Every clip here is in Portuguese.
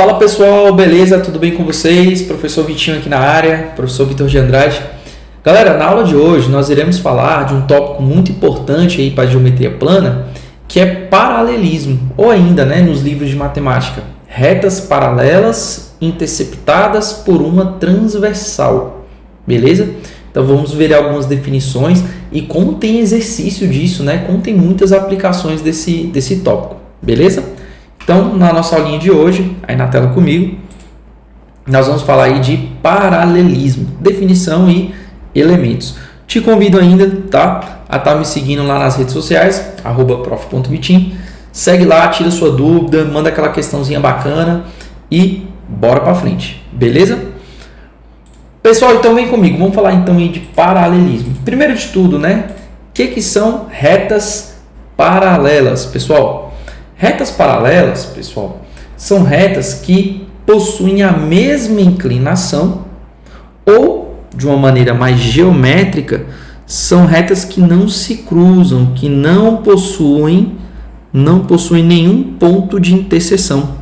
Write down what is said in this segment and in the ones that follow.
Fala pessoal, beleza? Tudo bem com vocês? Professor Vitinho aqui na área, professor Vitor de Andrade. Galera, na aula de hoje nós iremos falar de um tópico muito importante aí para a geometria plana, que é paralelismo, ou ainda, nos livros de matemática, retas paralelas interceptadas por uma transversal, beleza? Então vamos ver algumas definições e como tem exercício disso, como tem muitas aplicações desse tópico, beleza? Então, na nossa aulinha de hoje, aí na tela comigo, nós vamos falar aí de paralelismo, definição e elementos. Te convido ainda, a estar me seguindo lá nas redes sociais, @prof.vitim. Segue lá, tira sua dúvida, manda aquela questãozinha bacana e bora para frente, beleza? Pessoal, então vem comigo, vamos falar então aí de paralelismo. Primeiro de tudo, o que são retas paralelas, pessoal? Retas paralelas, pessoal, são retas que possuem a mesma inclinação ou, de uma maneira mais geométrica, são retas que não se cruzam, que não possuem nenhum ponto de interseção,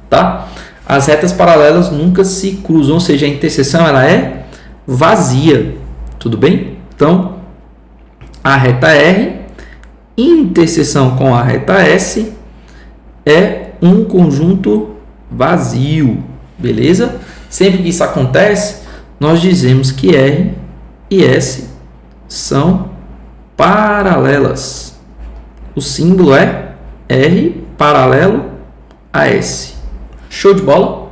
tá? As retas paralelas nunca se cruzam, ou seja, a interseção ela é vazia, tudo bem? Então, a reta R, interseção com a reta S, é um conjunto vazio, beleza? Sempre que isso acontece, nós dizemos que R e S são paralelas. O símbolo é R paralelo a S. Show de bola?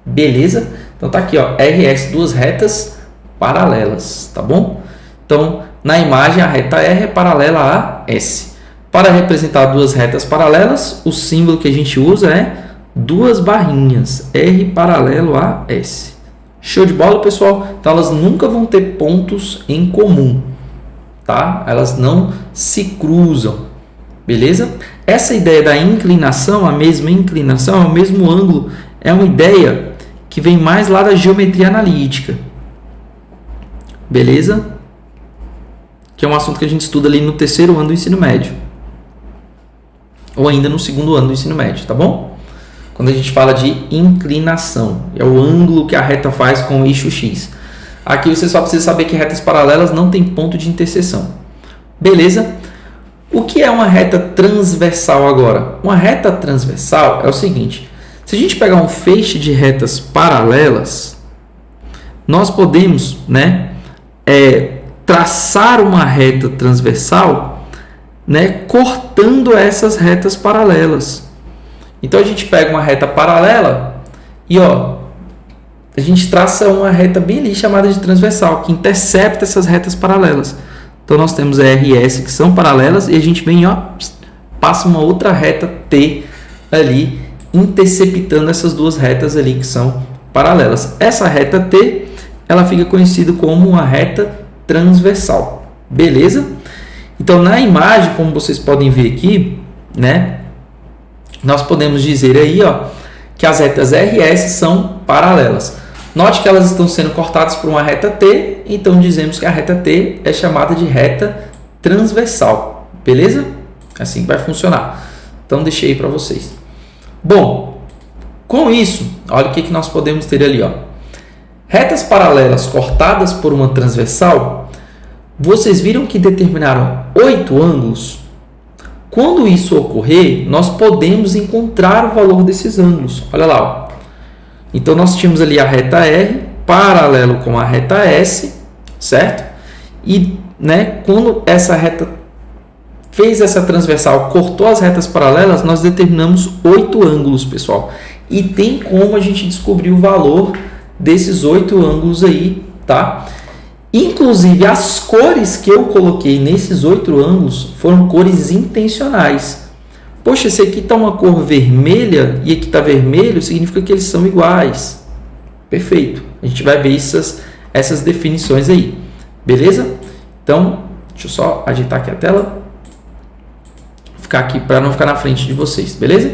Beleza? Então tá aqui, R e S, duas retas paralelas, tá bom? Então, na imagem, a reta R é paralela a S. Para representar duas retas paralelas, o símbolo que a gente usa é duas barrinhas, R paralelo a S. Show de bola, pessoal? Então, elas nunca vão ter pontos em comum, tá? Elas não se cruzam, beleza? Essa ideia da inclinação, a mesma inclinação, é o mesmo ângulo, é uma ideia que vem mais lá da geometria analítica, beleza? Que é um assunto que a gente estuda ali no terceiro ano do ensino médio. Ou ainda no segundo ano do ensino médio, tá bom? Quando a gente fala de inclinação, é o ângulo que a reta faz com o eixo X. Aqui você só precisa saber que retas paralelas não tem ponto de interseção. Beleza? O que é uma reta transversal agora? Uma reta transversal é o seguinte: se a gente pegar um feixe de retas paralelas, nós podemos, traçar uma reta transversal, cortando essas retas paralelas. Então a gente pega uma reta paralela e a gente traça uma reta bem ali chamada de transversal, que intercepta essas retas paralelas. Então nós temos R e S que são paralelas e a gente vem passa uma outra reta T ali interceptando essas duas retas ali que são paralelas. Essa reta T, ela fica conhecida como uma reta transversal. Beleza? Então, na imagem, como vocês podem ver aqui, nós podemos dizer aí, que as retas R e S são paralelas. Note que elas estão sendo cortadas por uma reta T, então dizemos que a reta T é chamada de reta transversal. Beleza? Assim vai funcionar. Então, deixei aí para vocês. Bom, com isso, olha o que nós podemos ter ali, retas paralelas cortadas por uma transversal. Vocês viram que determinaram 8 ângulos? Quando isso ocorrer, nós podemos encontrar o valor desses ângulos. Olha lá. Então, nós tínhamos ali a reta R paralelo com a reta S, certo? E quando essa reta fez essa transversal, cortou as retas paralelas, nós determinamos 8 ângulos, pessoal. E tem como a gente descobrir o valor desses 8 ângulos aí, tá? Inclusive, as cores que eu coloquei nesses 8 ângulos foram cores intencionais. Poxa, esse aqui está uma cor vermelha e aqui está vermelho, significa que eles são iguais. Perfeito. A gente vai ver essas definições aí. Beleza? Então, deixa eu só ajeitar aqui a tela. Ficar aqui para não ficar na frente de vocês, beleza?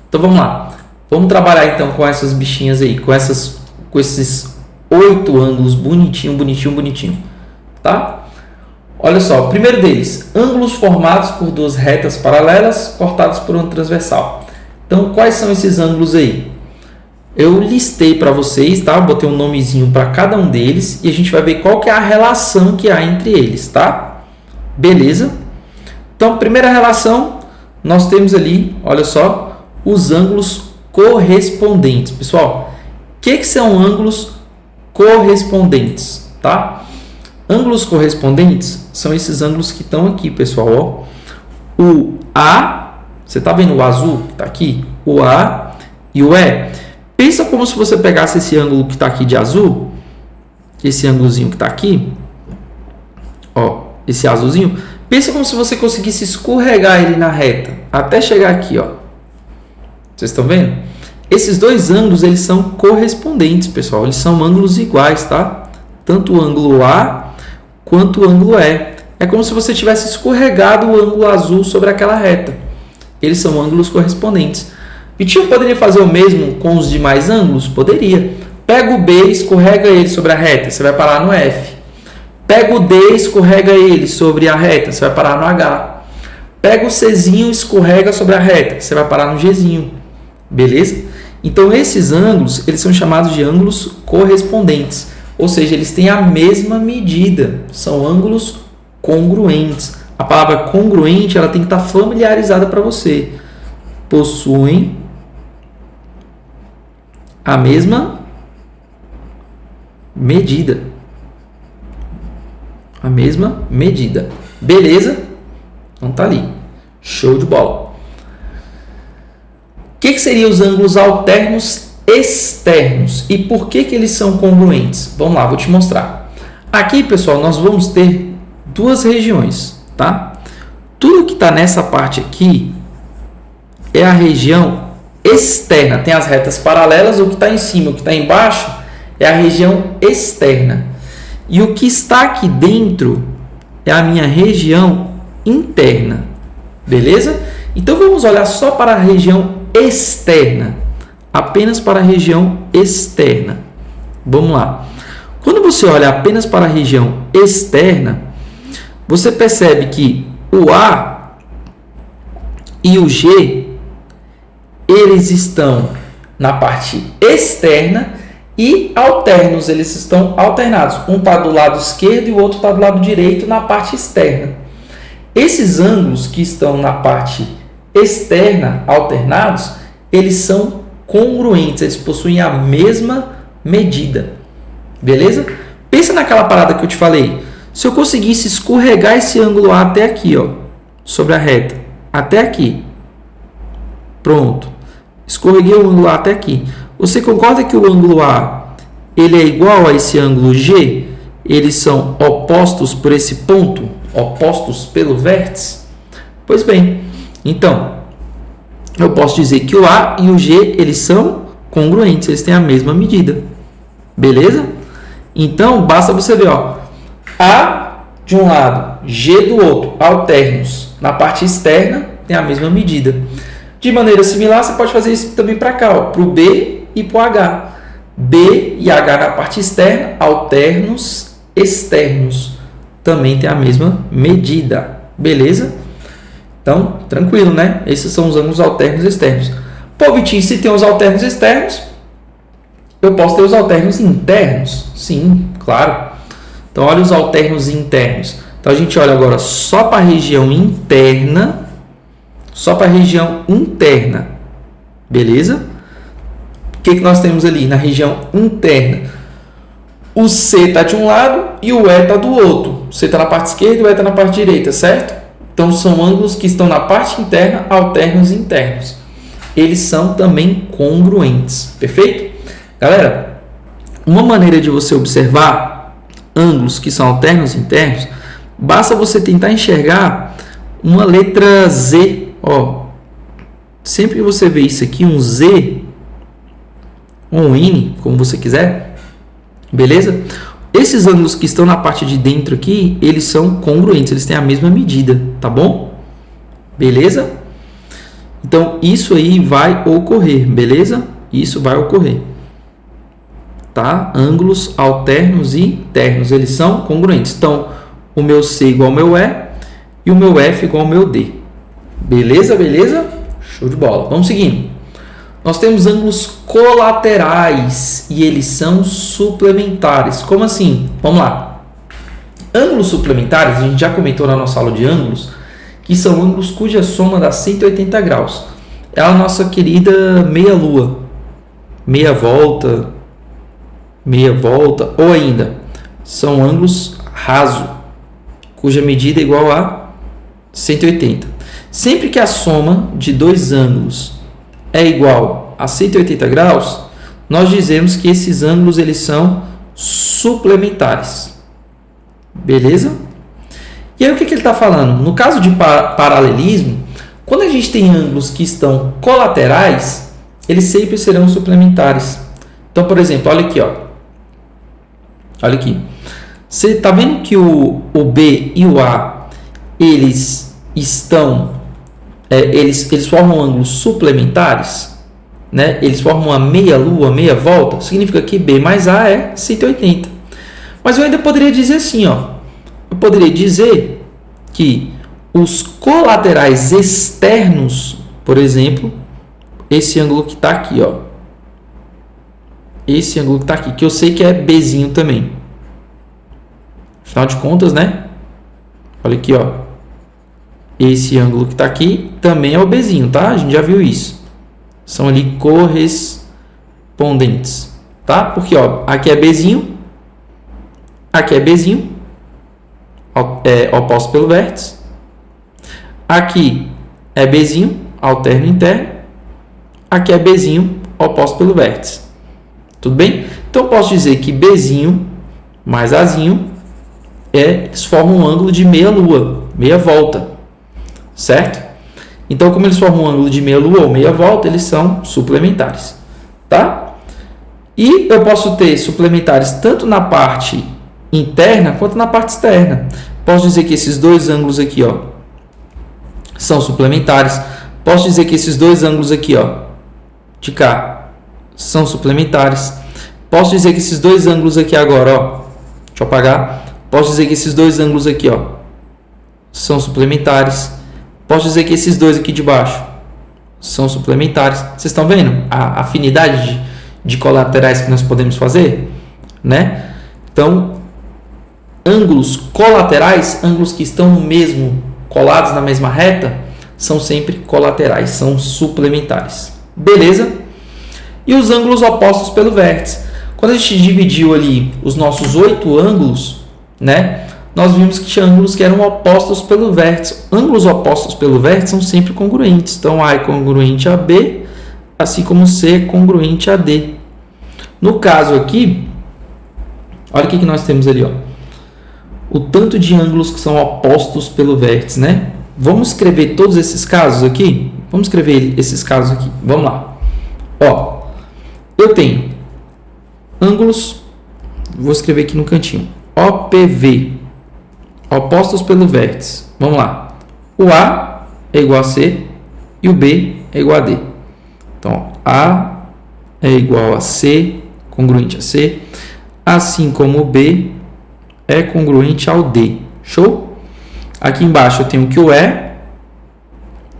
Então, vamos lá. Vamos trabalhar então com essas bichinhas aí, com esses 8 ângulos bonitinho, tá? Olha só, o primeiro deles, ângulos formados por duas retas paralelas cortados por uma transversal. Então, quais são esses ângulos aí? eu listei para vocês, tá? Eu botei um nomezinho para cada um deles e a gente vai ver qual que é a relação que há entre eles, tá? Beleza? Então, primeira relação, nós temos ali, olha só, os ângulos correspondentes. Pessoal, o que são ângulos correspondentes, tá? Ângulos correspondentes são esses ângulos que estão aqui, pessoal, ó. O A, você tá vendo o azul que tá aqui? O A e o E. Pensa como se você pegasse esse ângulo que está aqui de azul, esse ângulozinho que está aqui, ó, esse azulzinho. Pensa como se você conseguisse escorregar ele na reta, até chegar aqui, ó. Vocês estão vendo? Esses dois ângulos, eles são correspondentes, pessoal. Eles são ângulos iguais, tá? Tanto o ângulo A quanto o ângulo E. É como se você tivesse escorregado o ângulo azul sobre aquela reta. Eles são ângulos correspondentes. Vitinho poderia fazer o mesmo com os demais ângulos? Poderia. Pega o B, escorrega ele sobre a reta, você vai parar no F. Pega o D, escorrega ele sobre a reta, você vai parar no H. Pega o Czinho, escorrega sobre a reta, você vai parar no Gzinho. Beleza? Então, esses ângulos, eles são chamados de ângulos correspondentes. Ou seja, eles têm a mesma medida. São ângulos congruentes. A palavra congruente, ela tem que estar familiarizada para você. Possuem a mesma medida. A mesma medida. Beleza? Então tá ali. Show de bola. O que seriam os ângulos alternos externos? E por que eles são congruentes? Vamos lá, vou te mostrar. Aqui, pessoal, nós vamos ter duas regiões, tá? Tudo que está nessa parte aqui é a região externa. Tem as retas paralelas, o que está em cima, o que está embaixo é a região externa. E o que está aqui dentro é a minha região interna. Beleza? Então vamos olhar só para a região externa. Apenas para a região externa. Vamos lá. Quando você olha apenas para a região externa, você percebe que o A e o G, eles estão na parte externa e alternos, eles estão alternados. Um está do lado esquerdo e o outro está do lado direito na parte externa. Esses ângulos que estão na parte externa, alternados, eles são congruentes, eles possuem a mesma medida. Beleza? Pensa naquela parada que eu te falei. Se eu conseguisse escorregar esse ângulo A até aqui, ó, sobre a reta, até aqui. Pronto. Escorreguei o ângulo A até aqui. Você concorda que o ângulo A ele é igual a esse ângulo G? Eles são opostos por esse ponto? Opostos pelo vértice? Pois bem, então, eu posso dizer que o A e o G, eles são congruentes, eles têm a mesma medida. Beleza? Então, basta você ver, ó, A de um lado, G do outro, alternos. Na parte externa, tem a mesma medida. De maneira similar, você pode fazer isso também para cá, para o B e para o H. B e H na parte externa, alternos externos. Também tem a mesma medida. Beleza? Então, tranquilo, né? Esses são os ângulos alternos externos. Pô, Vitinho, se tem os alternos externos, eu posso ter os alternos internos? Sim, claro. Então, olha os alternos internos. Então, a gente olha agora só para a região interna. Só para a região interna. Beleza? O que nós temos ali na região interna? O C está de um lado e o E está do outro. O C está na parte esquerda e o E está na parte direita, certo? Então, são ângulos que estão na parte interna, alternos internos. Eles são também congruentes. Perfeito? Galera, uma maneira de você observar ângulos que são alternos internos, basta você tentar enxergar uma letra Z. Ó, sempre que você vê isso aqui, um Z ou um N, como você quiser, beleza? Esses ângulos que estão na parte de dentro aqui, eles são congruentes, eles têm a mesma medida, tá bom? Beleza? Então, isso aí vai ocorrer, beleza? Isso vai ocorrer. Tá? Ângulos alternos e internos, eles são congruentes. Então, o meu C igual ao meu E e o meu F igual ao meu D. Beleza? Beleza? Show de bola. Vamos seguindo. nós temos ângulos colaterais e eles são suplementares. Como assim? Vamos lá. Ângulos suplementares, a gente já comentou na nossa aula de ângulos, que são ângulos cuja soma dá 180 graus. É a nossa querida meia-lua, meia-volta, ou ainda, são ângulos raso, cuja medida é igual a 180. Sempre que a soma de dois ângulos é igual a 180 graus, nós dizemos que esses ângulos eles são suplementares. Beleza? E aí o que ele está falando? No caso de paralelismo, quando a gente tem ângulos que estão colaterais, eles sempre serão suplementares. Então, por exemplo, olha aqui, ó. Olha aqui. Você está vendo que o B e o A eles estão eles formam ângulos suplementares, né? Eles formam uma meia-lua, meia-volta, significa que B mais A é 180. Mas eu ainda poderia dizer assim, ó. Eu poderia dizer que os colaterais externos, por exemplo, esse ângulo que está aqui, ó. Esse ângulo que está aqui, que eu sei que é Bzinho também. Afinal de contas, né? Olha aqui, ó. Esse ângulo que está aqui também é o Bzinho, tá? A gente já viu isso. São ali correspondentes, tá? Porque, ó, aqui é Bzinho, aqui é Bzinho, oposto pelo vértice. Aqui é Bzinho, alterno interno. Aqui é Bzinho, oposto pelo vértice. Tudo bem? Então, eu posso dizer que Bzinho mais Azinho eles formam um ângulo de meia-lua, meia-volta. Certo? Então, como eles formam um ângulo de meia-lua ou meia-volta, eles são suplementares. Tá? E eu posso ter suplementares tanto na parte interna quanto na parte externa. Posso dizer que esses dois ângulos aqui, ó, são suplementares. Posso dizer que esses dois ângulos aqui, ó, de cá, são suplementares. Posso dizer que esses dois ângulos aqui agora, ó, deixa eu apagar. Posso dizer que esses dois ângulos aqui, ó, são suplementares. Posso dizer que esses dois aqui de baixo são suplementares. Vocês estão vendo a afinidade de colaterais que nós podemos fazer, né? Então, ângulos colaterais, ângulos que estão no mesmo, colados na mesma reta, são sempre colaterais, são suplementares. Beleza? E os ângulos opostos pelo vértice. Quando a gente dividiu ali os nossos 8 ângulos, né? Nós vimos que tinha ângulos que eram opostos pelo vértice. Ângulos opostos pelo vértice são sempre congruentes. Então, A é congruente a B, assim como C é congruente a D. No caso aqui, olha o que nós temos ali, ó. O tanto de ângulos que são opostos pelo vértice, né? Vamos escrever todos esses casos aqui? Vamos escrever esses casos aqui. Vamos lá. Ó, eu tenho ângulos, vou escrever aqui no cantinho. OPV. Opostos pelo vértice. Vamos lá. O A é igual a C e o B é igual a D. Então, A é igual a C, congruente a C, assim como o B é congruente ao D. Show? Aqui embaixo eu tenho que o E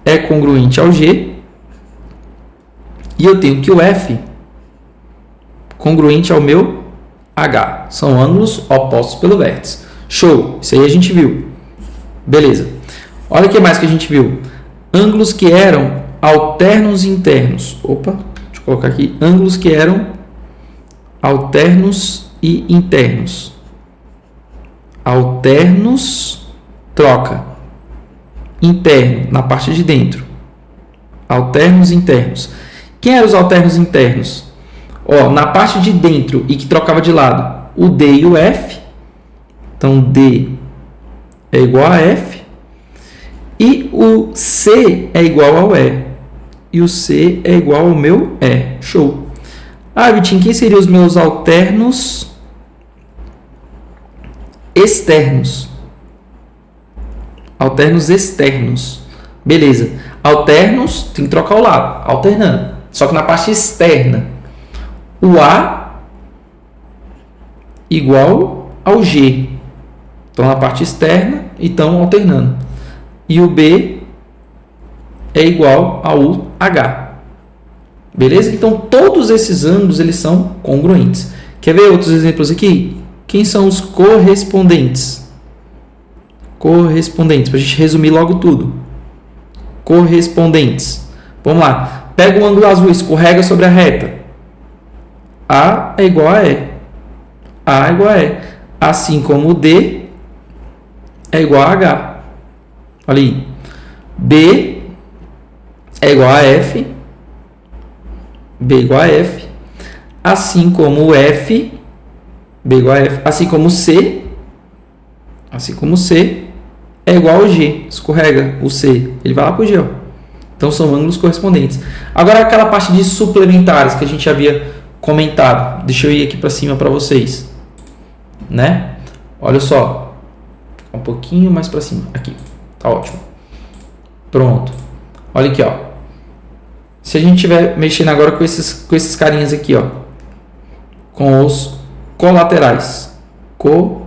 é congruente ao G e eu tenho que o F congruente ao meu H. São ângulos opostos pelo vértice. Show! Isso aí a gente viu. Beleza. Olha o que mais que a gente viu. Ângulos que eram alternos internos. Opa, deixa eu colocar aqui. Ângulos que eram alternos e internos. Alternos, troca. Interno, na parte de dentro. Alternos internos. Quem eram os alternos internos? Ó, na parte de dentro e que trocava de lado. O D e o F. Então, D é igual a F. E o C é igual ao E. E o C é igual ao meu E. Show. Ah, Vitinho, quem seriam os meus alternos externos? Alternos externos. Beleza. Alternos, tem que trocar o lado. Alternando. Só que na parte externa. O A igual ao G. Então, na parte externa, então alternando. E o B é igual ao H. Beleza? Então, todos esses ângulos eles são congruentes. Quer ver outros exemplos aqui? Quem são os correspondentes? Correspondentes, para a gente resumir logo tudo. Correspondentes. Vamos lá. Pega o ângulo azul, escorrega sobre a reta. A é igual a E. A é igual a E. Assim como o D é igual a H. Olha aí. B é igual a F. B igual a F. Assim como o F, B igual a F. Assim como o C é igual ao G. Escorrega o C, ele vai lá para o G. Ó. Então são ângulos correspondentes. Agora aquela parte de suplementares que a gente havia comentado. Deixa eu ir aqui para cima para vocês. Né? Olha só. Um pouquinho mais para cima. Aqui. Tá ótimo. Pronto. Olha aqui, ó. Se a gente estiver mexendo agora com esses carinhas aqui, ó. Com os colaterais. Colaterais.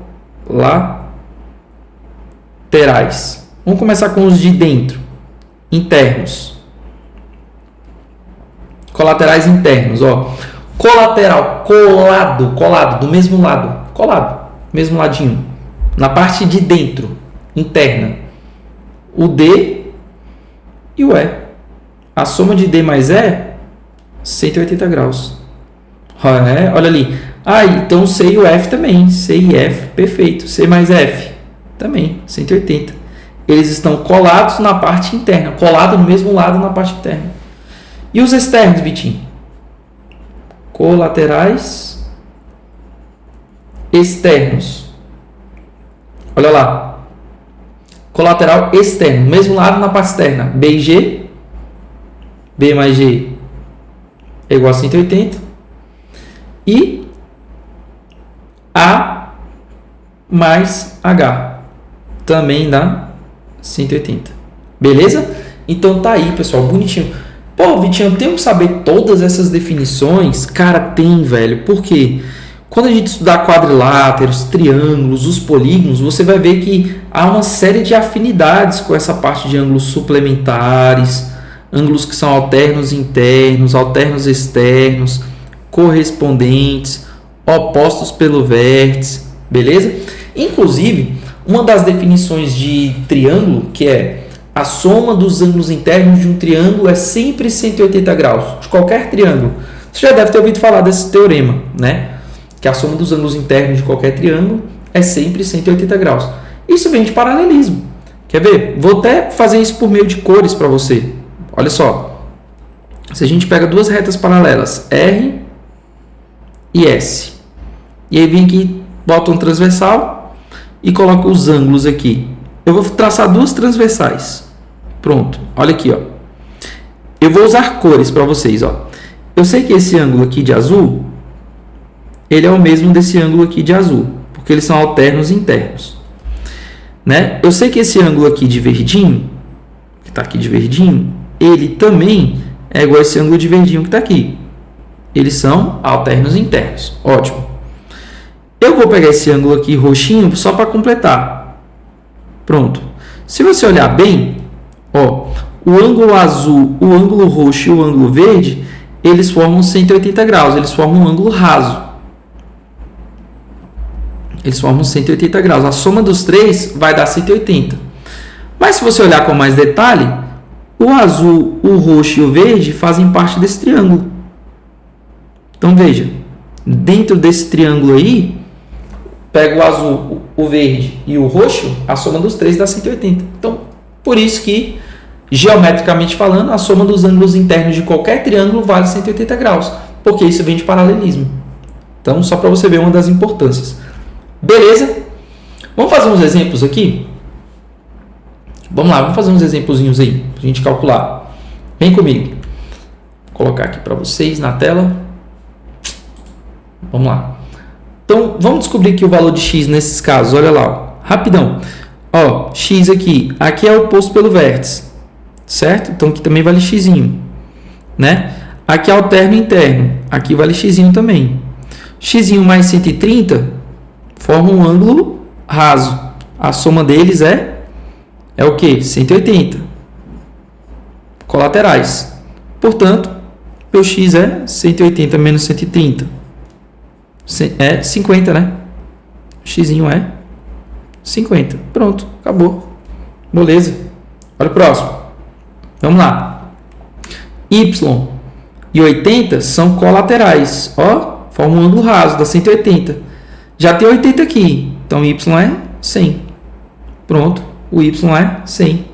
Vamos começar com os de dentro. Internos. Colaterais internos, ó. Colateral, colado, do mesmo lado. Colado, mesmo ladinho. Na parte de dentro, interna. O D e o E. A soma de D mais E, 180 graus. Olha ali. Então C e o F também. C e F, perfeito. C mais F, também, 180. Eles estão colados na parte interna. Colado no mesmo lado na parte interna. E os externos, Vitinho? Colaterais externos. Olha lá. Colateral externo. Mesmo lado na parte externa. B e G. B mais G é igual a 180. E A mais H também dá 180. Beleza? Então tá aí, pessoal. Bonitinho. Pô, Vitinho, eu tenho que saber todas essas definições? Cara, tem, velho. Por quê? Quando a gente estudar quadriláteros, triângulos, os polígonos, você vai ver que há uma série de afinidades com essa parte de ângulos suplementares, ângulos que são alternos internos, alternos externos, correspondentes, opostos pelo vértice, beleza? Inclusive, uma das definições de triângulo, que é a soma dos ângulos internos de um triângulo é sempre 180 graus, de qualquer triângulo. Você já deve ter ouvido falar desse teorema, né? Que a soma dos ângulos internos de qualquer triângulo é sempre 180 graus. Isso vem de paralelismo. Quer ver? Vou até fazer isso por meio de cores para você. Olha só. Se a gente pega duas retas paralelas, R e S, e aí vem aqui, bota um transversal e coloca os ângulos aqui. Eu vou traçar duas transversais. Pronto. Olha aqui, ó. Eu vou usar cores para vocês, ó. Eu sei que esse ângulo aqui de azul, ele é o mesmo desse ângulo aqui de azul, porque eles são alternos internos, né? Eu sei que esse ângulo aqui de verdinho, que está aqui de verdinho, ele também é igual a esse ângulo de verdinho que está aqui. Eles são alternos internos. Ótimo. Eu vou pegar esse ângulo aqui roxinho só para completar. Pronto. Se você olhar bem, ó, o ângulo azul, o ângulo roxo e o ângulo verde, eles formam 180 graus, eles formam um ângulo raso. Eles formam 180 graus. A soma dos três vai dar 180. Mas se você olhar com mais detalhe, o azul, o roxo e o verde fazem parte desse triângulo. Então veja, dentro desse triângulo aí, pega o azul, o verde e o roxo, a soma dos três dá 180. Então, por isso que, geometricamente falando, a soma dos ângulos internos de qualquer triângulo vale 180 graus, porque isso vem de paralelismo. Então, só para você ver uma das importâncias. Beleza? Vamos fazer uns exemplos aqui? Vamos lá, vamos fazer uns exemplozinhos aí, para a gente calcular. Vem comigo. Vou colocar aqui para vocês na tela. Vamos lá. Então, vamos descobrir aqui o valor de x nesses casos. Olha lá, ó. Rapidão. Ó, x aqui. Aqui é oposto pelo vértice. Certo? Então, aqui também vale x, né? Aqui é alterno interno. Aqui vale x também. X mais 130 forma um ângulo raso. A soma deles é o quê? 180. Colaterais. Portanto, Meu x é 180 menos 130. É 50, né? X é 50. Pronto, acabou. Beleza. Olha o próximo. Vamos lá. Y e 80 são colaterais. Ó, forma um ângulo raso, dá 180. Já tem 80 aqui. Então, Y é 100. Pronto. O Y é 100.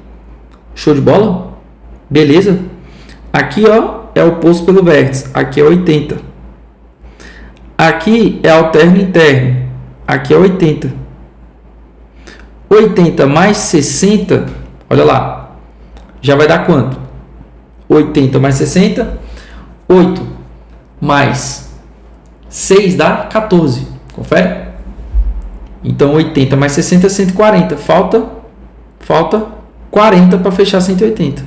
Show de bola? Beleza? Aqui, ó, é o oposto pelo vértice. Aqui é 80. Aqui é alterno interno. Aqui é 80. 80 mais 60, olha lá. Já vai dar quanto? 80 mais 60, 8 mais 6 dá 14. Confere? Então, 80 mais 60 é 140. Falta 40 para fechar 180.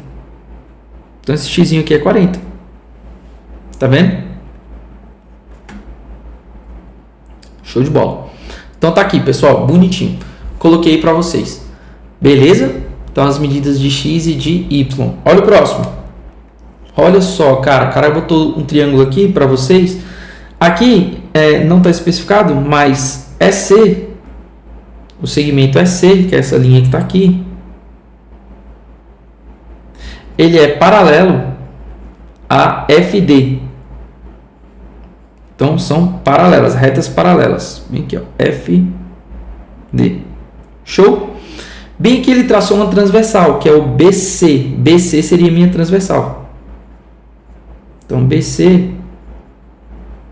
Então, esse x aqui é 40. Tá vendo? Show de bola. Então, tá aqui, pessoal. Bonitinho. Coloquei para vocês. Beleza? Então, as medidas de x e de y. Olha o próximo. Olha só, cara. O cara botou um triângulo aqui para vocês. Aqui não está especificado, mas é C. O segmento é C, que é essa linha que está aqui. Ele é paralelo a FD. Então, são paralelas, retas paralelas. Vem aqui, ó, FD. Show? Bem que ele traçou uma transversal, que é o BC. BC seria minha transversal. Então, BC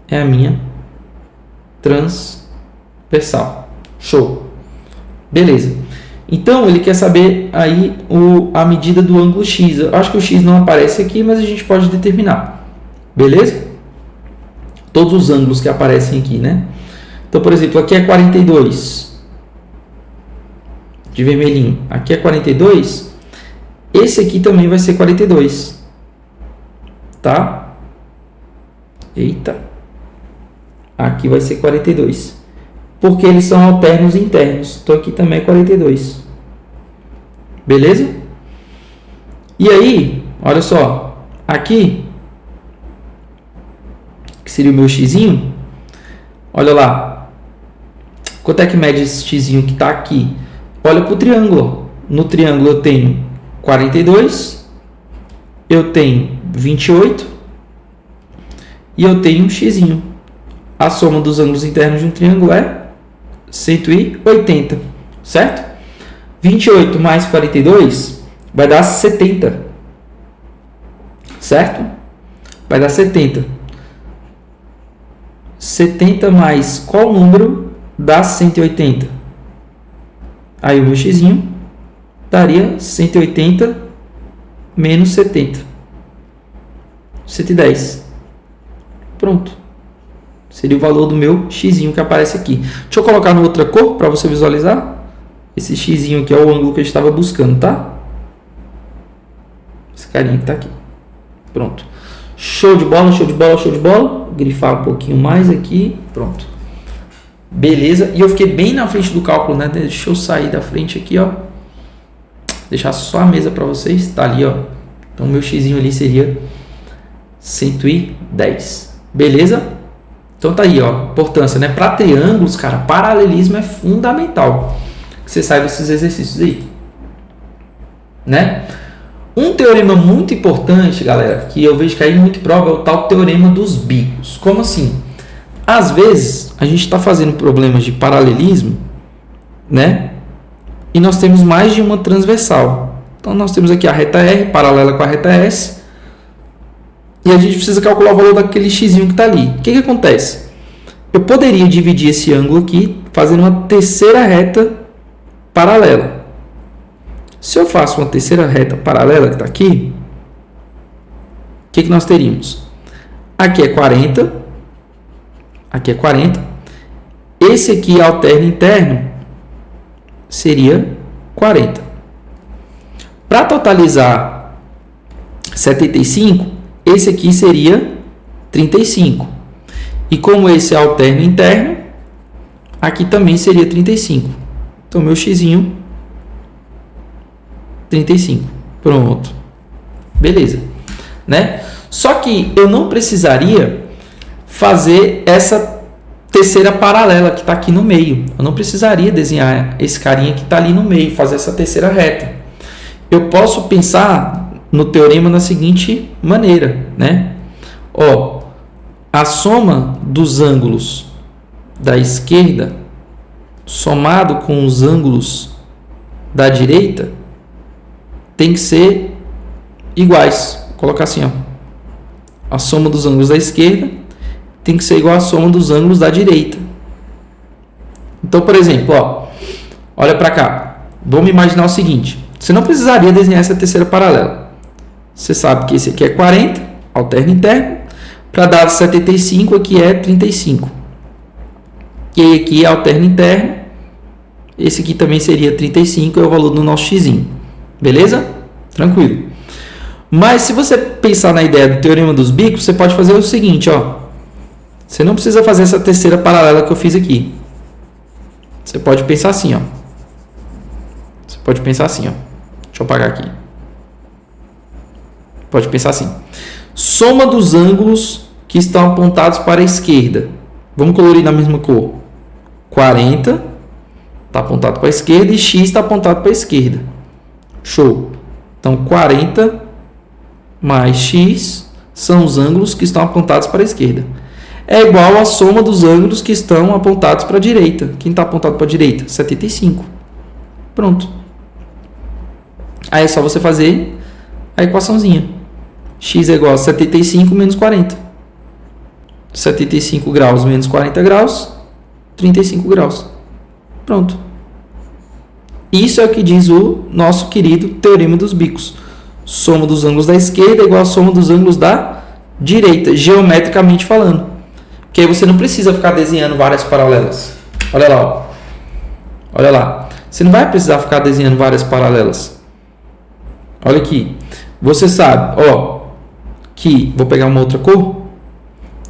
é a minha transversal. Show. Beleza. Então, ele quer saber aí a medida do ângulo X. Eu acho que o X não aparece aqui, mas a gente pode determinar. Beleza? Todos os ângulos que aparecem aqui, né? Então, por exemplo, aqui é 42. De vermelhinho. Aqui é 42. Esse aqui também vai ser 42. Tá? Eita. Aqui vai ser 42. Porque eles são alternos internos. Então, aqui também é 42. Beleza? E aí, olha só. Aqui, que seria o meu xzinho. Olha lá. Quanto é que mede esse xzinho que está aqui? Olha para o triângulo. No triângulo eu tenho 42. Eu tenho 28. E eu tenho um xzinho. A soma dos ângulos internos de um triângulo é 180, certo? 28 mais 42 vai dar 70, certo? Vai dar 70. 70 mais qual número dá 180? Aí o meu xzinho daria 180 menos 70. 110. Pronto. Seria o valor do meu xzinho que aparece aqui. Deixa eu colocar na outra cor para você visualizar. Esse xzinho aqui é o ângulo que eu estava buscando, tá? Esse carinha que está aqui. Pronto. Show de bola, show de bola, show de bola. Grifar um pouquinho mais aqui. Pronto. Beleza. E eu fiquei bem na frente do cálculo, né? Deixa eu sair da frente aqui, ó. Deixar só a mesa para vocês. Tá ali, ó. Então, meu xzinho ali seria 110. Beleza? Então tá aí, ó, importância, né? Para triângulos, cara, paralelismo é fundamental. Que você saiba esses exercícios aí, né? Um teorema muito importante, galera, que eu vejo cair muito em prova é o tal teorema dos bicos. Como assim? Às vezes a gente está fazendo problemas de paralelismo, né? E nós temos mais de uma transversal. Então nós temos aqui a reta R paralela com a reta S. E a gente precisa calcular o valor daquele xzinho que está ali. O que acontece? Eu poderia dividir esse ângulo aqui fazendo uma terceira reta paralela. Se eu faço uma terceira reta paralela que está aqui, o que nós teríamos? Aqui é 40. Aqui é 40. Esse aqui, alterno interno, seria 40. Para totalizar 75, esse aqui seria 35. E como esse é alterno interno, aqui também seria 35. Então, meu xzinho, 35. Pronto. Beleza. Né? Só que eu não precisaria fazer essa terceira paralela que está aqui no meio. Eu não precisaria desenhar esse carinha que está ali no meio, fazer essa terceira reta. Eu posso pensar no teorema da seguinte maneira, né? Ó, a soma dos ângulos da esquerda somado com os ângulos da direita tem que ser iguais. Vou colocar assim, ó. A soma dos ângulos da esquerda tem que ser igual à soma dos ângulos da direita. Então, por exemplo, ó, olha para cá. Vamos imaginar o seguinte. Você não precisaria desenhar essa terceira paralela. Você sabe que esse aqui é 40, alterno interno. Para dar 75, aqui é 35. E aí aqui é alterno interno. Esse aqui também seria 35, é o valor do nosso x. Beleza? Tranquilo. Mas se você pensar na ideia do teorema dos bicos, você pode fazer o seguinte, ó. Você não precisa fazer essa terceira paralela que eu fiz aqui. Você pode pensar assim, ó. Você pode pensar assim, ó. Deixa eu apagar aqui. Pode pensar assim. Soma dos ângulos que estão apontados para a esquerda. Vamos colorir na mesma cor. 40 está apontado para a esquerda e x está apontado para a esquerda. Show. Então, 40 mais x são os ângulos que estão apontados para a esquerda. É igual à soma dos ângulos que estão apontados para a direita. Quem está apontado para a direita? 75. Pronto. Aí é só você fazer a equaçãozinha. X é igual a 75 menos 40. 75 graus menos 40 graus, 35 graus. Pronto. Isso é o que diz o nosso querido teorema dos bicos. Soma dos ângulos da esquerda é igual a soma dos ângulos da direita, geometricamente falando. Porque aí você não precisa ficar desenhando várias paralelas. Olha lá, ó. Olha lá. Você não vai precisar ficar desenhando várias paralelas. Olha aqui. Você sabe, ó, que... Vou pegar uma outra cor.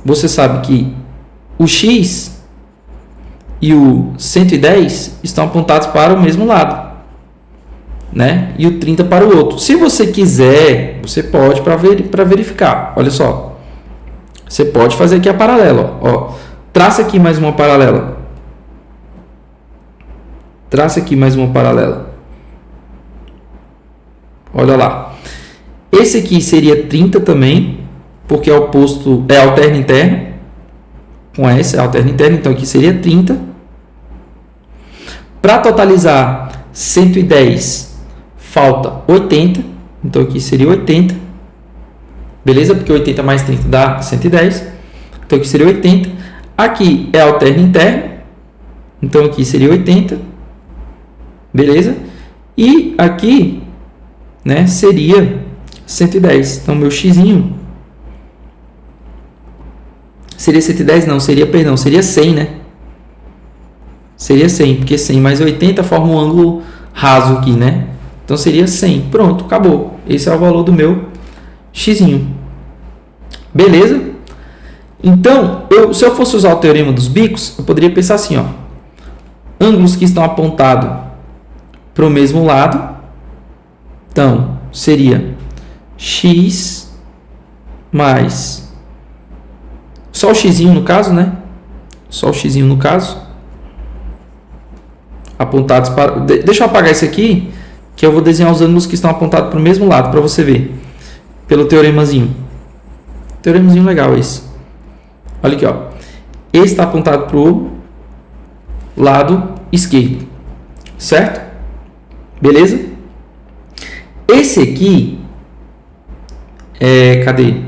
Você sabe que o x e o 110 estão apontados para o mesmo lado, né? E o 30 para o outro. Se você quiser, você pode para verificar. Olha só. Você pode fazer aqui a paralela, ó. Traça aqui mais uma paralela. Traça aqui mais uma paralela. Olha lá. Esse aqui seria 30 também, porque é oposto, é alterno interno. Com S é alterno interno, então aqui seria 30. Para totalizar 110, falta 80. Então aqui seria 80. Beleza? Porque 80 mais 30 dá 110. Então aqui seria 80. Aqui é alterno interno. Então aqui seria 80. Beleza? E aqui, né, seria 110. Então meu x seria 110, não, seria, perdão, seria 100, né? Seria 100, porque 100 mais 80 forma um ângulo raso aqui, né? Então seria 100. Pronto, acabou. Esse é o valor do meu x. Beleza? Então, se eu fosse usar o teorema dos bicos, eu poderia pensar assim, ó. Ângulos que estão apontados para o mesmo lado. Então, seria x mais... Só o x no caso, né? Só o x no caso. Apontados para... Deixa eu apagar esse aqui, que eu vou desenhar os ângulos que estão apontados para o mesmo lado, para você ver. Pelo teoremazinho. Teoremazinho legal esse. Olha aqui, ó. Esse está apontado para o lado esquerdo. Certo? Beleza? Esse aqui... Cadê?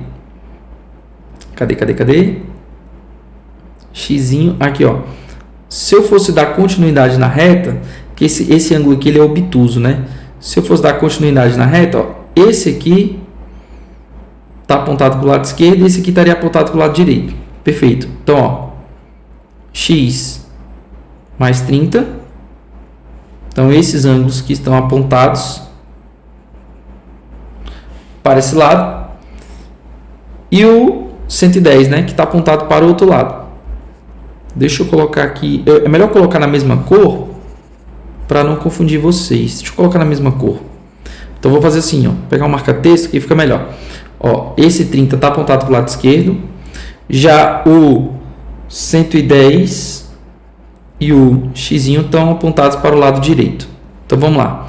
Cadê? Xzinho, aqui, ó. Se eu fosse dar continuidade na reta, que esse ângulo aqui ele é obtuso, né? Se eu fosse dar continuidade na reta, ó, esse aqui está apontado para o lado esquerdo e esse aqui estaria apontado para o lado direito. Perfeito. Então, ó, x mais 30. Então, esses ângulos que estão apontados para esse lado. E o 110, né, que está apontado para o outro lado. Deixa eu colocar aqui... É melhor colocar na mesma cor para não confundir vocês. Deixa eu colocar na mesma cor. Então, vou fazer assim, ó. Pegar um marca-texto que fica melhor. Ó, esse 30 está apontado para o lado esquerdo. Já o 110 e o x estão apontados para o lado direito. Então vamos lá.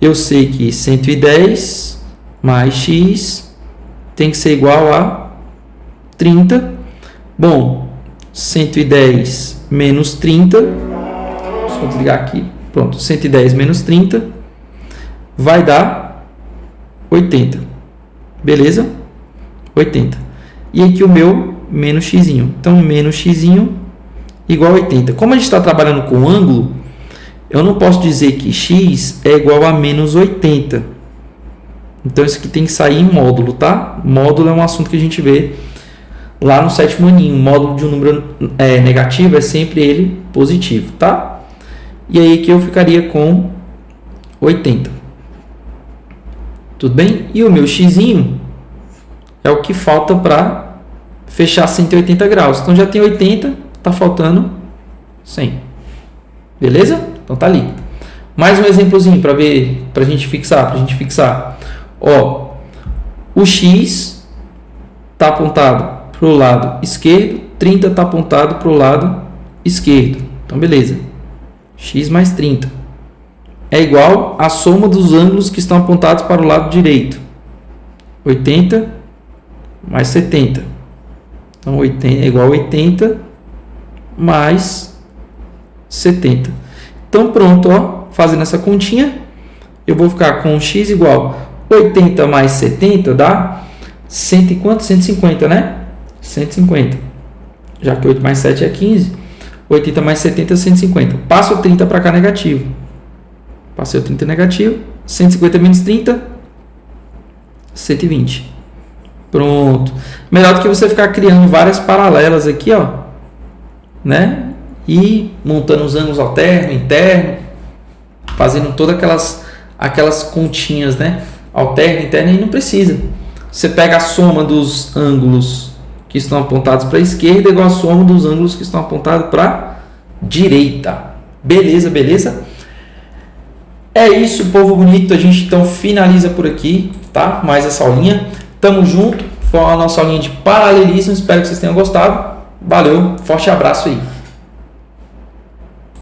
Eu sei que 110 mais x tem que ser igual a 30. Bom, 110 menos 30. Deixa eu desligar aqui. Pronto, 110 menos 30 vai dar 80. Beleza? 80. E aqui o meu menos x. Então, menos x igual a 80. Como a gente está trabalhando com ângulo, eu não posso dizer que x é igual a menos 80. Então, isso aqui tem que sair em módulo, tá? Módulo é um assunto que a gente vê lá no 7º aninho. O módulo de um número negativo é sempre ele positivo, tá? E aí que eu ficaria com 80. Tudo bem? E o meu x é o que falta para fechar 180 graus. Então, já tem 80, está faltando 100. Beleza? Então, tá ali. Mais um exemplozinho para ver, para a gente fixar. Ó, o x está apontado para o lado esquerdo, 30 está apontado para o lado esquerdo. Então, beleza. X mais 30 é igual à soma dos ângulos que estão apontados para o lado direito. 80 mais 70. Então, 80 é igual a 80 mais 70. Então, pronto, ó, fazendo essa continha, eu vou ficar com x igual 80 mais 70 dá 100 e quanto? 150, né? 150. Já que 8 mais 7 é 15. 80 mais 70 é 150. Passo o 30 para cá negativo. Passei o 30 negativo. 150 menos 30, 120. Pronto. Melhor do que você ficar criando várias paralelas aqui, ó, né? E montando os ângulos alterno, interno, fazendo todas aquelas continhas, né? Alterno, interno, e não precisa. Você pega a soma dos ângulos que estão apontados para a esquerda igual a soma dos ângulos que estão apontados para a direita. Beleza, beleza? É isso, povo bonito. A gente então finaliza por aqui, tá? Mais essa aulinha. Tamo junto. Foi a nossa aulinha de paralelismo. Espero que vocês tenham gostado. Valeu, forte abraço aí.